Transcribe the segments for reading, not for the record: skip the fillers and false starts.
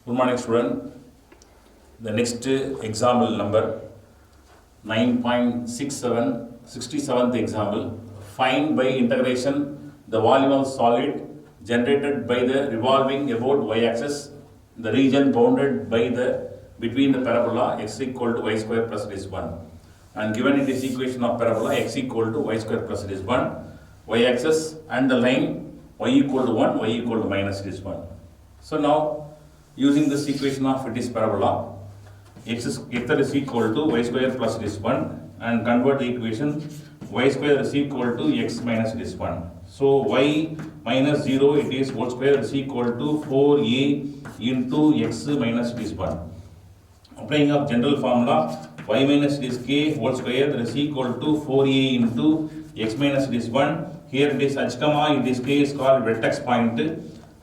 Good morning, student. The next example number 9.67, 67th example. Find by integration the volume of solid generated by the revolving about y-axis, the region bounded by the between the parabola x equal to y square plus it is 1. And given it is equation of parabola x equal to y square plus it is 1, y-axis and the line y equal to 1, y equal to minus it is 1. So now, using this equation of it is parabola, x is equal to y square plus it is 1, and convert the equation y square is equal to x minus it is 1. So y minus 0 it is whole square is equal to 4a into x minus it is 1. Applying of general formula, y minus it is k whole square is equal to 4a into x minus it is 1. Here it is h comma, it is k is called vertex point.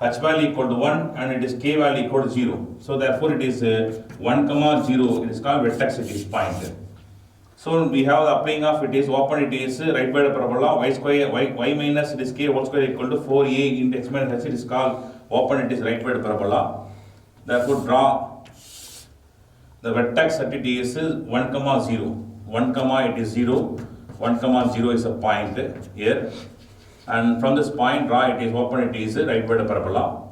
H value equal to 1 and it is k value equal to 0. So therefore it is 1 comma 0, it is called vertex it is point. So we have the applying of it is open, it is right by the parabola y square y minus it is k whole square equal to 4a into x minus h, it is called open, it is right by the parabola. Therefore draw the vertex at it is 1 comma 0, 1 comma it is 0, 1 comma 0 is a point here. And from this point draw it is open, it is right by the parabola.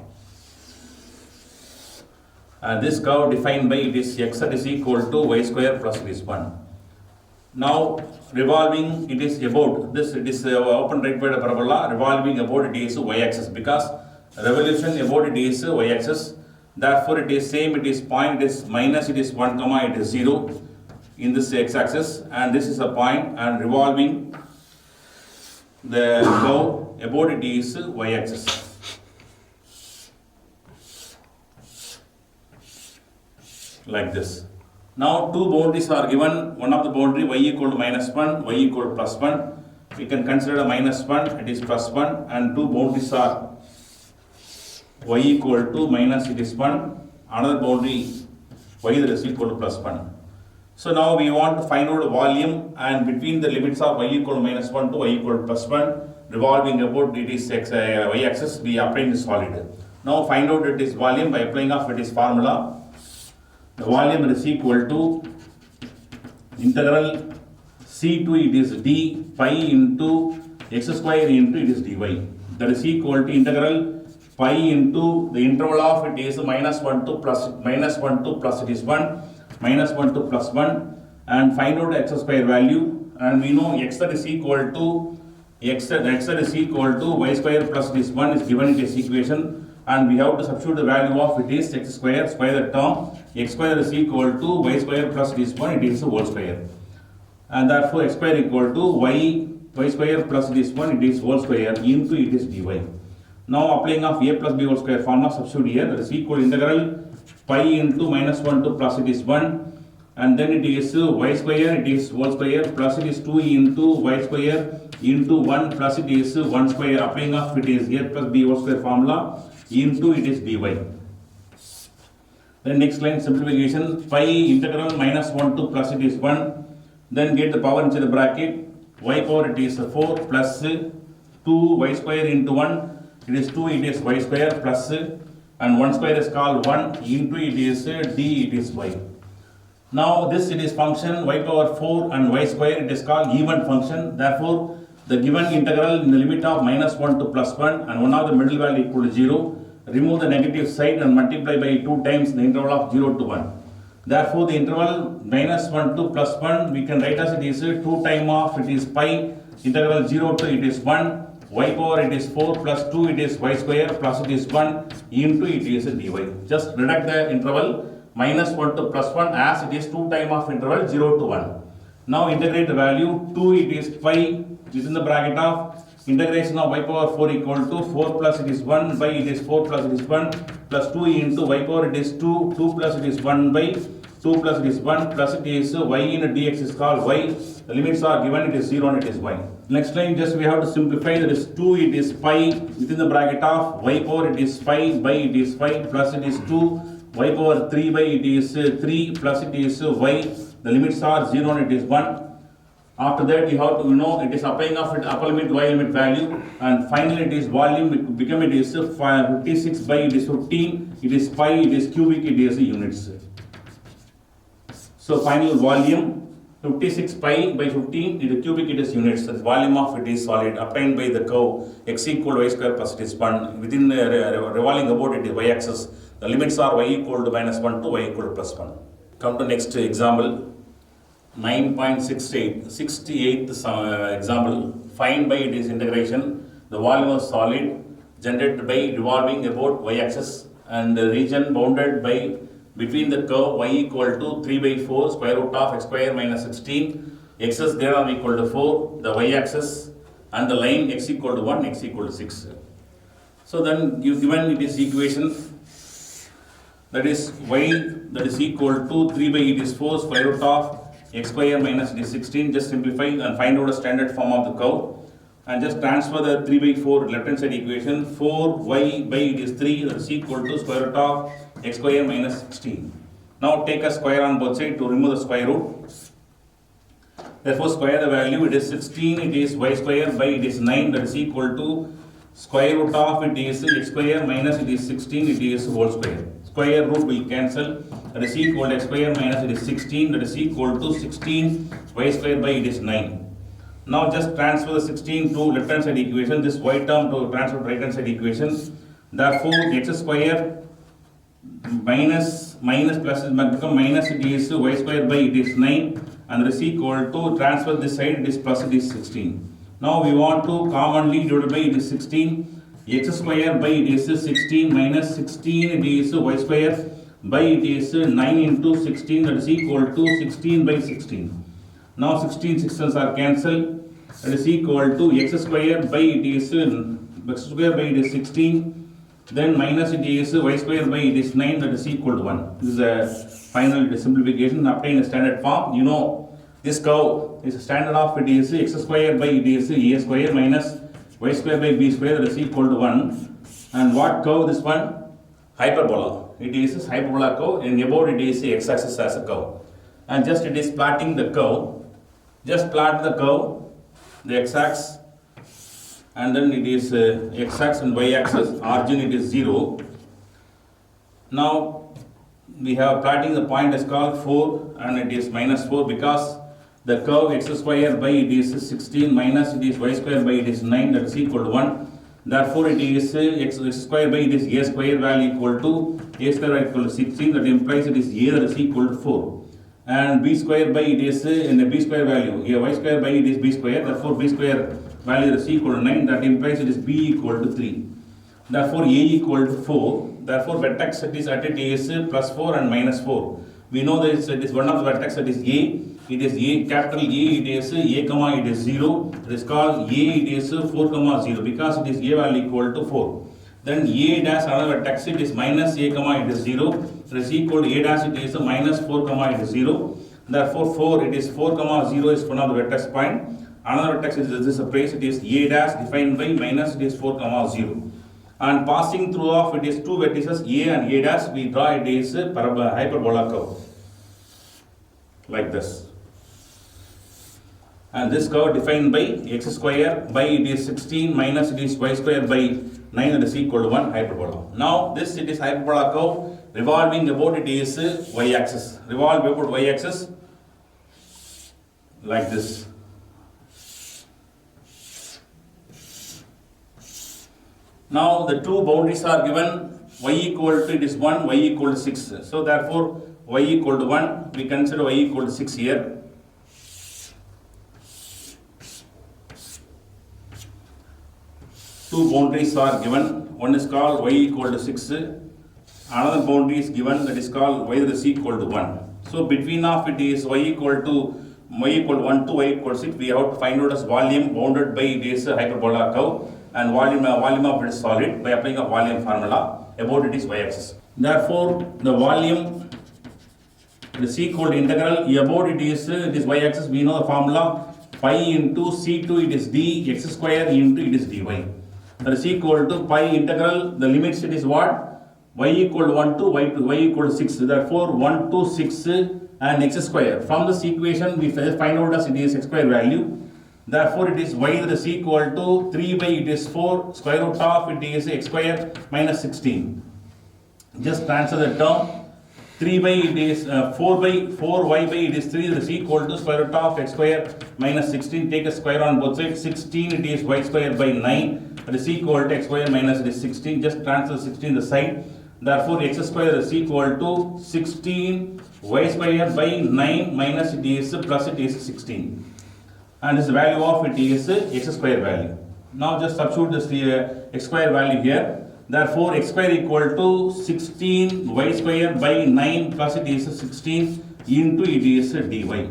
And this curve defined by it is x that is equal to y square plus it is 1. Now revolving it is about this, it is open right by the parabola, revolving about it is y axis, because revolution about it is y axis. Therefore it is same, it is point, it is minus it is 1 comma it is 0 in this x axis, and this is a point, and revolving the curve about it is y axis. Like this. Now two boundaries are given. One of the boundary y equal to minus 1, y equal to plus 1. We can consider a minus 1, it is plus 1, and two boundaries are y equal to minus it is 1, another boundary y that is equal to plus 1. So now we want to find out the volume, and between the limits of y equal to minus 1 to y equal to plus 1, revolving about it is y axis, we apply the solid. Now find out it is volume by applying of it is formula. The volume is equal to integral C2 it is d pi into x square into it is dy. That is equal to integral pi into the interval of it is minus 1 to plus it is 1, minus 1 to plus 1, and find out x square value, and we know x that is equal to x that is equal to y square plus this 1 is given in this equation, and we have to substitute the value of it is x square, square the term, x square is equal to y square plus this 1, it is whole square, and therefore x square equal to y square plus this 1, it is whole square into it is dy. Now applying of a plus b whole square formula, substitute here, that is equal to integral pi into minus 1 to plus it is 1, and then it is y square, it is whole square, plus it is 2 into y square into 1 plus it is 1 square, applying of it is a plus b whole square formula into it is dy. Then next line simplification, pi integral minus 1 to plus it is 1, then get the power inside the bracket, y power it is 4 plus 2 y square into 1, it is 2, it is y square plus, and 1 square is called 1 into it is d, it is y. Now this it is function y power 4 and y square, it is called even function. Therefore the given integral in the limit of minus 1 to plus 1 and one of the middle value equal to 0, remove the negative side and multiply by 2 times the interval of 0 to 1. Therefore the interval minus 1 to plus 1 we can write as it is 2 times of it is pi integral 0 to it is 1, y power it is 4 plus 2 it is y square plus it is 1 into it is dy. Just reduct the interval minus 1 to plus 1 as it is 2 times of interval 0 to 1. Now integrate the value 2 it is pi within the bracket of integration of y power 4 equal to 4 plus it is 1 by it is 4 plus it is 1 plus 2 into y power it is 2, 2 plus it is 1 by 2 plus it is 1 plus it is y in dx is called y. The limits are given, it is 0 and it is y. Next line just we have to simplify, that is 2 it is pi within the bracket of y power it is 5 by it is 5 plus it is 2 y power 3 by it is 3 plus it is y. The limits are 0 and it is 1. After that, you have to it is applying of it upper limit, lower limit value, and finally it is volume. It become it is 56 by it is 15. It is pi. It is cubic. It is units. So final volume 56 pi by 15. It is cubic. It is units. The volume of it is solid obtained by the curve x equal to y square plus it is 1 within the revolving about it is y axis. The limits are y equal to -1 to y equal to +1. Come to next example. 9.68, 68th example. Find by it is integration the volume of solid generated by revolving about y-axis and the region bounded by between the curve y equal to 3 by 4 square root of x square minus 16, x is greater than or equal to 4, the y-axis and the line x equal to 1, x equal to 6. So then you given it is equation that is y that is equal to 3 by it is 4 square root of x square minus it is 16. Just simplify and find out a standard form of the curve and just transfer the 3 by 4 left hand side equation. 4y by it is 3 that is equal to square root of x square minus 16. Now take a square on both sides to remove the square root. Therefore square the value, it is 16, it is y square by it is 9 that is equal to square root of it is x square minus it is 16, it is whole square. Square root will cancel, that is equal to x square minus it is 16, that is equal to 16 y square by it is 9. Now just transfer the 16 to left hand side equation, this y term to transfer to right hand side equation. Therefore x square minus plus is become minus it is y square by it is 9 and that is equal to transfer this side it is plus it is 16. Now we want to commonly divide by it is 16. X square by it is 16 minus 16 it is y square by it is 9 into 16 that is equal to 16 by 16. Now 16 16s are cancelled, that is equal to x square by it is 16, then minus it is y square by it is 9 that is equal to 1. This is a final simplification. Obtain a standard form. You know this curve is a standard of it is x square by it is a square minus y square by b square that is equal to 1. And what curve this one? Hyperbola. It is a hyperbola curve and above it is x axis as a curve. And just it is plotting the curve. Just plot the curve, the x axis, and then it is x axis and y axis. Origin it is 0. Now we have plotting the point is called 4 and it is minus 4 because the curve x square by it is 16 minus it is y square by it is 9 that is equal to 1. Therefore it is x square by it is a square value equal to a square equal to 16, that implies it is a that is equal to 4. And b square by it is in the b square value, a y square by it is b square, therefore b square value is equal to 9, that implies it is b equal to 3. Therefore a equal to 4, therefore vertex that is at it is plus 4 and minus 4. We know that it is one of the vertex that is a, it is a, capital A, it is a comma, it is 0, it is called a, it is 4 comma 0 because it is a value equal to 4. Then a dash another vertex it is minus a comma it is 0, it is equal to a dash it is minus 4 comma it is 0. Therefore 4 it is 4 comma 0 is one of the vertex point. Another vertex is this place, it is a dash defined by minus it is 4 comma 0. And passing through of it is two vertices a and a dash, we draw it is a hyperbola curve like this. And this curve defined by x square by it is 16 minus it is y square by 9 that is equal to 1 hyperbola. Now this it is hyperbola curve revolving about it is y axis. Revolve about y axis like this. Now the two boundaries are given, y equal to it is 1, y equal to 6. So therefore y equal to 1, we consider y equal to 6 here. Two boundaries are given, one is called y equal to 6, another boundary is given that is called y that is equal to 1. So between of it is y equal to 1 to y equal to 6, we have to find out as volume bounded by it is a hyperbola curve and volume of it is solid by applying a volume formula, about it is y axis. Therefore the volume is equal to integral about it is y axis, we know the formula pi into c2 it is d x square into it is dy. That is equal to pi integral, the limits it is what? Y equal to 1 to y equal to 6. Therefore 1 to 6 and x square. From this equation we find out as it is x square value. Therefore it is y that is equal to 3 by it is 4 square root of it is x square minus 16. Just transfer the term. 3 by it is 4 by 4y by it is 3 that is equal to square root of x square minus 16. Take a square on both sides. 16 it is y square by 9 that is equal to x square minus it is 16. Just transfer 16 the side. Therefore x square is equal to 16 y square by 9 minus it is plus it is 16. And this value of it is x square value. Now just substitute this x square value here. Therefore x square equal to 16 y square by 9 plus it is 16 into it is dy.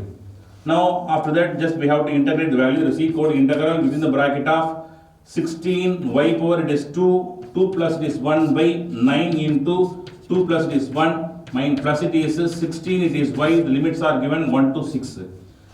Now after that just we have to integrate the value. This is equal to integral within the bracket of 16 y power it is 2 plus it is 1 by 9 into 2 plus it is 1 plus it is 16 it is y. The limits are given 1 to 6.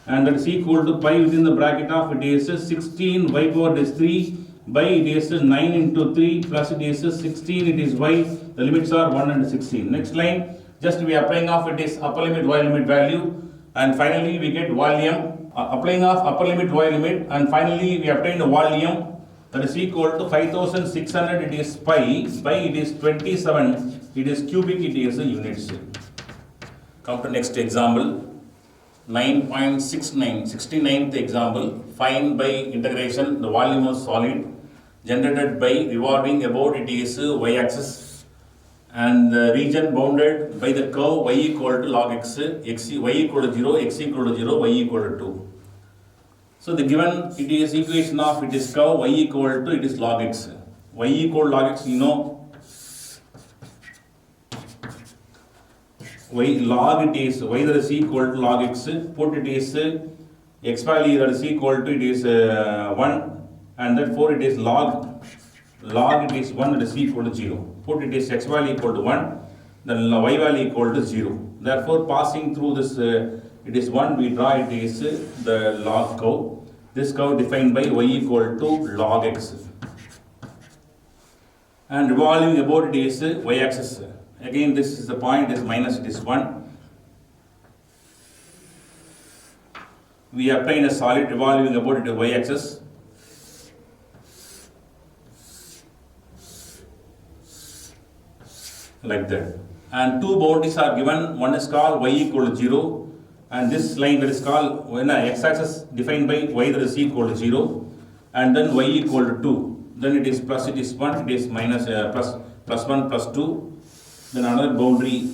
And that is equal to pi within the bracket of it is 16 y power is 3 by it is 9 into 3 plus it is 16 it is y. The limits are 1 and 16. Next line just we are applying of it is upper limit y limit value, and finally we get volume. Applying of upper limit y limit, and finally we obtain the volume that is equal to 5600 it is pi by it is 27 it is cubic it is units. Come to next example. 9.69, 69th example. Find by integration the volume of solid generated by revolving about it is y axis and the region bounded by the curve y equal to log x, y equal to 0, x equal to 0, y equal to 2. So the given it is equation of it is curve y equal to it is log x. Y equal to log x, you know, y log it is y that is equal to log x, put it is x value that is equal to it is 1, and therefore it is log it is 1 that is equal to 0. Put it is x value equal to 1, then y value equal to 0. Therefore passing through this it is 1, we draw it is the log curve. This curve defined by y equal to log x, and revolving about it is y axis. Again this is the point is minus it is 1. We obtain a solid revolving about it y axis. Like that. And two boundaries are given. One is called y equal to 0, and this line that is called when x axis defined by y that is equal to 0, and then y equal to 2. Then it is plus it is 1, it is minus plus 1 plus 2. Then another boundary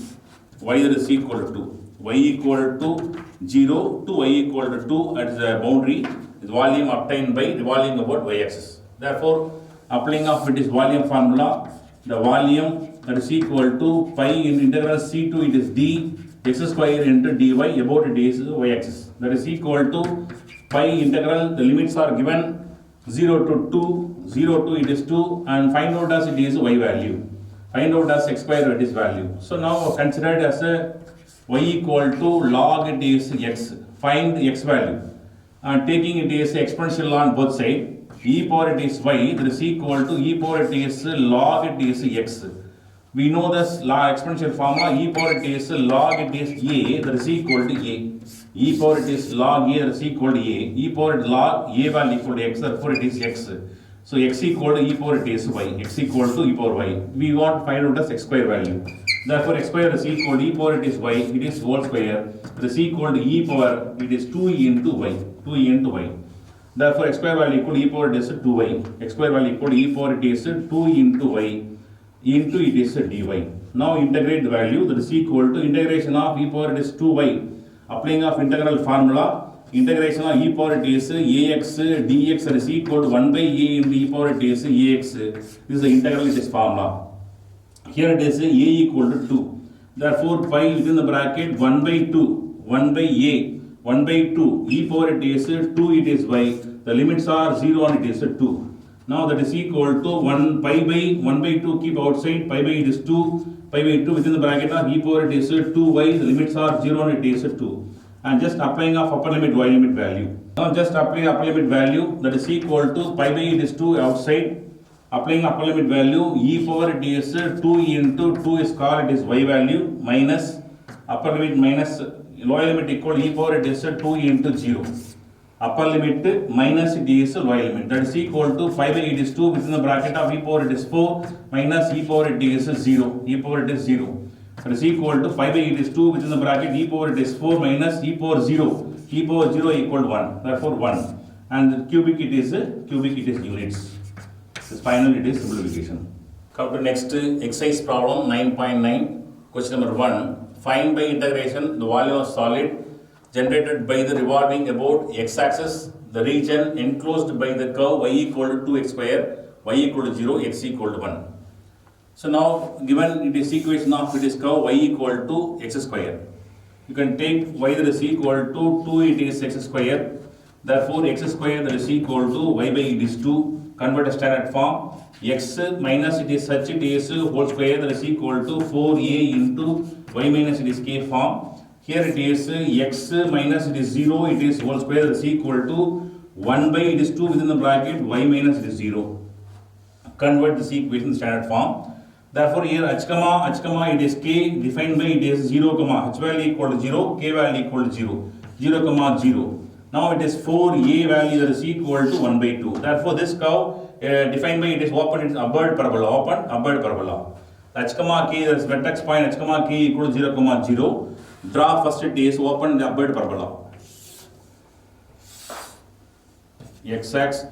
y that is equal to 2. Y equal to 0 to y equal to 2 at the boundary is volume obtained by revolving about y axis. Therefore, applying of it is volume formula, the volume that is equal to pi in integral c to it is d x square into dy about it is y axis. That is equal to pi integral, the limits are given 0 to 2, 0 to it is 2, and find out as it is y value. Find out as x square it is value. So now considered as a y equal to log it is x. Find x value. And taking it is exponential on both sides. E power it is y that is equal to e power it is log it is x. We know this exponential formula. E power it is log it is a that is equal to a. E power it is log a that is equal to a. E power log a value equal to x, therefore it is x. So x equal to e power it is y, x equal to e power y. We want to find out as x square value. Therefore x square is equal to e power it is y, it is whole square. It is equal to e power, it is 2e into y, 2e into y. Therefore x square value equal to e power it is 2y. X square value equal to e power it is 2 into y into it is dy. Now integrate the value that is equal to integration of e power it is 2y. Applying of integral formula. Integration of e power it is ax dx that is equal to 1 by a into e power it is ax. This is the integral, it is formula. Here it is a equal to 2. Therefore pi within the bracket 1 by 2, 1 by a, 1 by 2, e power it is 2, it is y. The limits are 0 and it is 2. Now that is equal to 1 pi by 1 by 2 keep outside, pi by it is 2, pi by 2 within the bracket of e power it is 2y, the limits are 0 and it is 2. And just applying of upper limit y limit value. Now just apply upper limit value that is equal to pi by it is 2 outside. Applying upper limit value, e power it is 2 into 2 is called it is y value minus upper limit minus lower limit equal e power it is 2 into 0. Upper limit minus it is lower limit, that is equal to 5 by 8 is 2 within the bracket of e power it is 4 minus e power it is 0. E power it is 0. That is equal to 5 by 8 is 2 within the bracket e power it is 4 minus e power 0. E power 0 equal to 1. Therefore 1. And the cubic it is units. This finally it is simplification. Come to next exercise problem 9.9. Question number 1. Find by integration the volume of solid generated by the revolving about x-axis the region enclosed by the curve y equal to 2x square, y equal to 0, x equal to 1. So now given it is equation of it is curve y equal to x square. You can take y that is equal to 2 it is x square. Therefore x square that is equal to y by it is 2. Convert to standard form. X minus it is such it is whole square that is equal to 4a into y minus it is k form. Here it is x minus it is 0 it is whole square that is equal to 1 by it is 2 within the bracket y minus it is 0. Convert this equation standard form. Therefore here h comma it is k defined by it is 0 comma h value equal to 0, k value equal to 0, 0 comma 0. Now it is 4a value that is equal to 1 by 2. Therefore this curve defined by it is open, it is upward parabola. H comma k, that is vertex point h comma k equal to 0 comma 0. Draw first it is open the upward parabola. X-axis,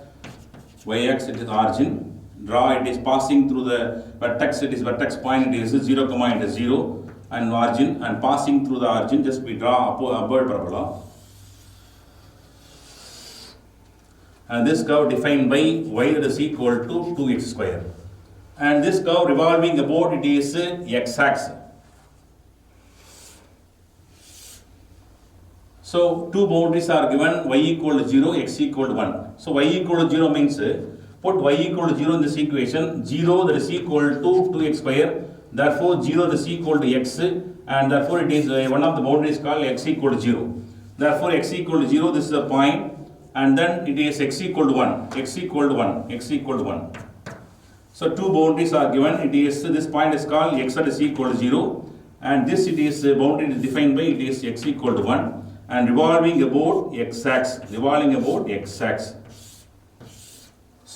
y-axis it is origin. Draw it is passing through the vertex, it is vertex point it is 0 comma it is 0 and origin, and passing through the origin just we draw upward parabola. And this curve defined by y that is equal to 2x square. And this curve revolving about it is x-axis. So two boundaries are given, y equal to 0, x equal to 1. So y equal to 0 means put y equal to 0 in this equation, 0 that is equal to 2x square. Therefore 0 that is equal to x, and therefore it is one of the boundaries called x equal to 0. Therefore x equal to 0, this is a point. And then it is x equal to 1, x equal to 1, x equal to 1. So two boundaries are given. It is this point is called x that is equal to 0, and this it is boundary is defined by it is x equal to 1 and revolving about x-axis,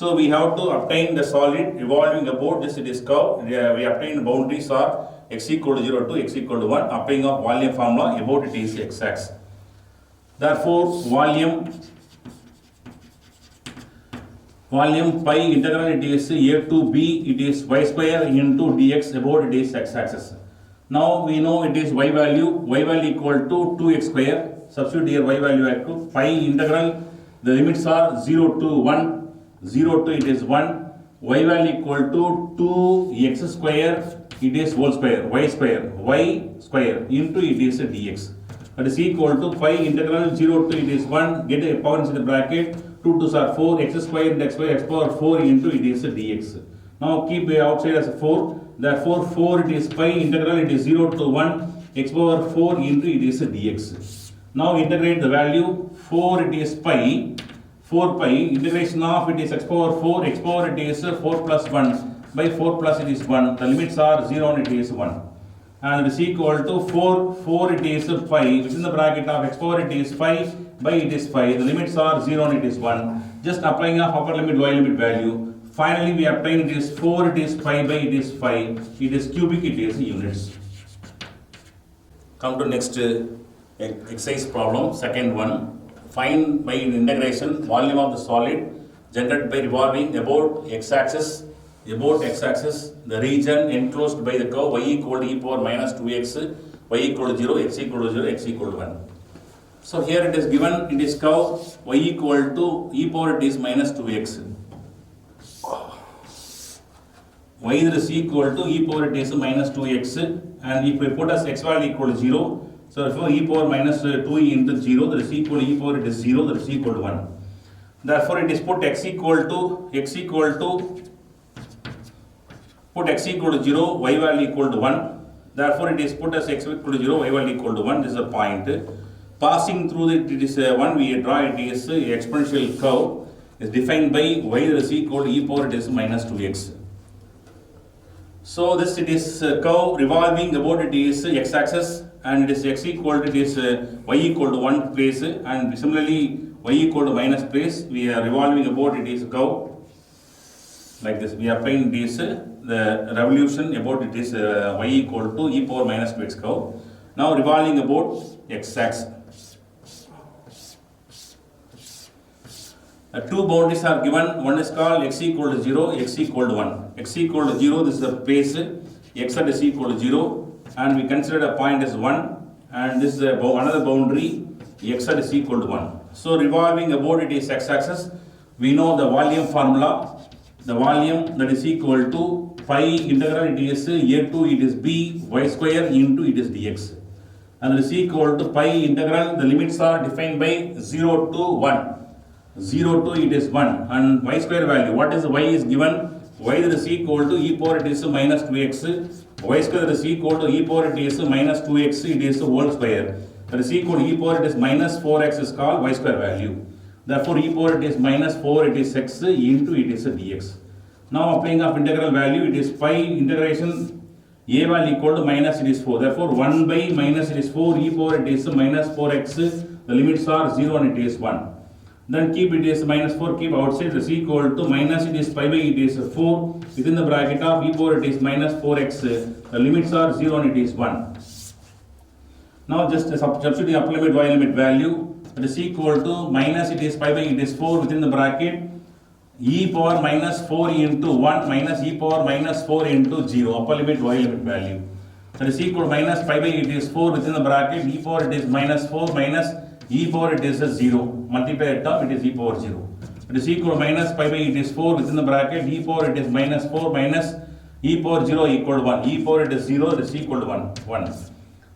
So we have to obtain the solid revolving about this it is curve. We obtain boundaries are x equal to 0 to x equal to 1. Applying of volume formula about it is x-axis. Therefore volume pi integral it is a to b it is y square into dx about it is x-axis. Now we know it is y value equal to 2x square. Substitute here y value equal to pi integral, the limits are 0 to 1, 0 to it is 1, y value equal to 2x square it is whole square, y square into it is dx. That is equal to pi integral 0 to it is 1, get a power inside the bracket, 2 2s are 4, x square into x square, x power 4 into it is dx. Now keep outside as a 4, therefore 4 it is pi integral it is 0 to 1, x power 4 into it is dx. Now integrate the value, 4 it is pi, 4 pi, integration of it is x power 4 it is 4 plus 1 by 4 plus it is 1, the limits are 0 and it is 1. And it is equal to 4 it is pi, within the bracket of x power it is 5 by it is 5, the limits are 0 and it is 1. Just applying of upper limit lower limit value. Finally we obtain it is 4 it is pi by it is 5, it is cubic it is units. Come to next exercise problem, second one. Find by integration volume of the solid generated by revolving about x-axis, the region enclosed by the curve y equal to e power minus 2x, y equal to 0, x equal to 0, x equal to 1. So here it is given, it is curve y equal to e power it is minus 2x. Y that is equal to e power it is minus 2x, and if we put as x value equal to 0, so therefore e power minus 2e into 0, that is equal to e power it is 0, that is equal to 1. Therefore it is put x equal to 0, y value equal to 1. Therefore it is put as x equal to 0, y value equal to 1. This is a point. Passing through it is 1, we draw it is exponential curve is defined by y that is equal to e power it is minus 2x. So this it is curve revolving about it is x-axis, and it is x equal to it is y equal to 1 place, and similarly y equal to minus place. We are revolving about it is curve like this. We are applying this the revolution about it is y equal to e power minus 2x curve. Now revolving about x-axis. Two boundaries are given. One is called x equal to 0, x equal to 1. X equal to 0, this is the place, x at is equal to 0, and we consider a point as 1, and this is another boundary, x at is equal to 1. So revolving about it is x-axis. We know the volume formula. The volume that is equal to pi integral it is a2 it is b y square into it is dx. And it is equal to pi integral, the limits are defined by 0 to 1. 0 to it is 1, and y square value, what is y is given, y that is equal to e power it is minus 2x, y square that is equal to e power it is minus 2x, it is whole square, that is equal to e power it is minus 4x is called y square value. Therefore e power it is minus 4 it is x into it is dx. Now applying of integral value, it is pi integration a value equal to minus it is 4, therefore 1 by minus it is 4 e power it is minus 4x, the limits are 0 and it is 1. Then keep it is minus 4, keep outside, is equal to minus it is pi by it is 4, within the bracket of e power it is minus 4x, the limits are 0 and it is 1. Now just substitute upper limit y limit value, that is equal to minus it is pi by it is 4 within the bracket, e power minus 4 into 1 minus e power minus 4 into 0, upper limit y limit value. That is equal to minus pi by it is 4 within the bracket, e power it is minus 4 minus e power it is a 0, multiply it up, it is e power 0. It is equal to minus pi by it is 4 within the bracket, e power it is minus 4 minus e power 0 equal to 1, e power it is 0, it is equal to 1.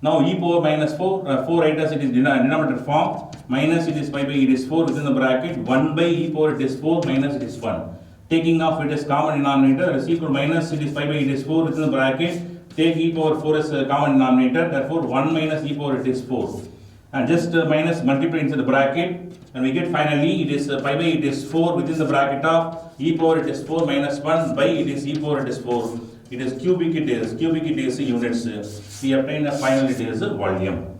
Now e power minus 4, 4 write as it is denominator form, minus it is pi by it is 4 within the bracket, 1 by e power it is 4 minus it is 1. Taking off it is common denominator, it is equal to minus it is pi by it is 4 within the bracket, take e power 4 as a common denominator, therefore 1 minus e power it is 4. And just minus multiply into the bracket, and we get finally it is pi by it is 4 within the bracket of e power it is 4 minus 1 by it is e power it is 4. It is cubic it is units. We obtain a final it is volume.